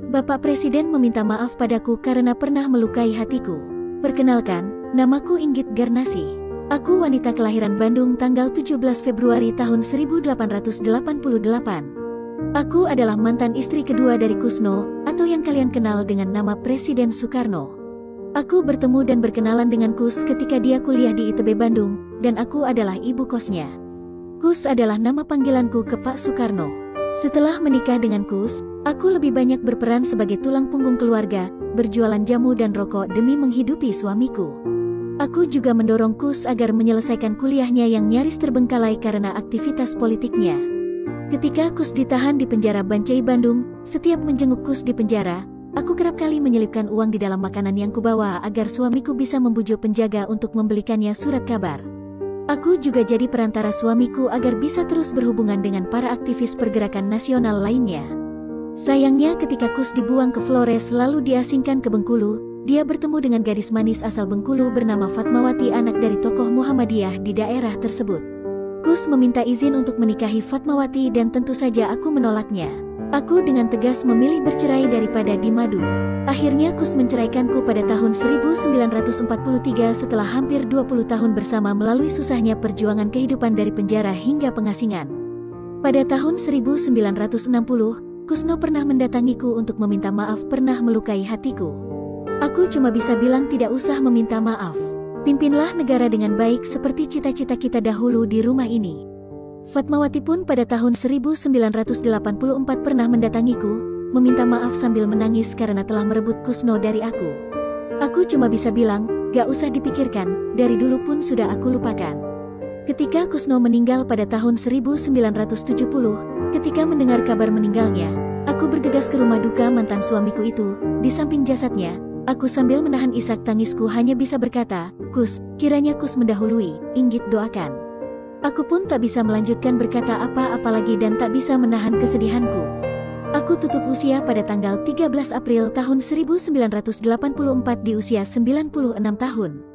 Bapak Presiden meminta maaf padaku karena pernah melukai hatiku. Perkenalkan, namaku Inggit Garnasih. Aku wanita kelahiran Bandung tanggal 17 Februari tahun 1888. Aku adalah mantan istri kedua dari Kusno, atau yang kalian kenal dengan nama Presiden Soekarno. Aku bertemu dan berkenalan dengan Kus ketika dia kuliah di ITB Bandung, dan aku adalah ibu kosnya. Kus adalah nama panggilanku ke Pak Soekarno. Setelah menikah dengan Kus, aku lebih banyak berperan sebagai tulang punggung keluarga, berjualan jamu dan rokok demi menghidupi suamiku. Aku juga mendorong Kus agar menyelesaikan kuliahnya yang nyaris terbengkalai karena aktivitas politiknya. Ketika Kus ditahan di penjara Bancai Bandung, setiap menjenguk Kus di penjara, aku kerap kali menyelipkan uang di dalam makanan yang kubawa agar suamiku bisa membujuk penjaga untuk membelikannya surat kabar. Aku juga jadi perantara suamiku agar bisa terus berhubungan dengan para aktivis pergerakan nasional lainnya. Sayangnya ketika Kus dibuang ke Flores lalu diasingkan ke Bengkulu, dia bertemu dengan gadis manis asal Bengkulu bernama Fatmawati, anak dari tokoh Muhammadiyah di daerah tersebut. Kus meminta izin untuk menikahi Fatmawati dan tentu saja aku menolaknya. Aku dengan tegas memilih bercerai daripada di madu. Akhirnya Kus menceraikanku pada tahun 1943 setelah hampir 20 tahun bersama melalui susahnya perjuangan kehidupan dari penjara hingga pengasingan. Pada tahun 1960, Kusno pernah mendatangiku untuk meminta maaf pernah melukai hatiku. Aku cuma bisa bilang tidak usah meminta maaf. Pimpinlah negara dengan baik seperti cita-cita kita dahulu di rumah ini. Fatmawati pun pada tahun 1984 pernah mendatangiku, meminta maaf sambil menangis karena telah merebut Kusno dari aku. Aku cuma bisa bilang, gak usah dipikirkan, dari dulu pun sudah aku lupakan. Ketika Kusno meninggal pada tahun 1970, ketika mendengar kabar meninggalnya, aku bergegas ke rumah duka mantan suamiku itu. Di samping jasadnya, aku sambil menahan isak tangisku hanya bisa berkata, Kus, kiranya Kus mendahului, Inggit doakan. Aku pun tak bisa melanjutkan berkata apa-apa lagi dan tak bisa menahan kesedihanku. Aku tutup usia pada tanggal 13 April tahun 1984 di usia 96 tahun.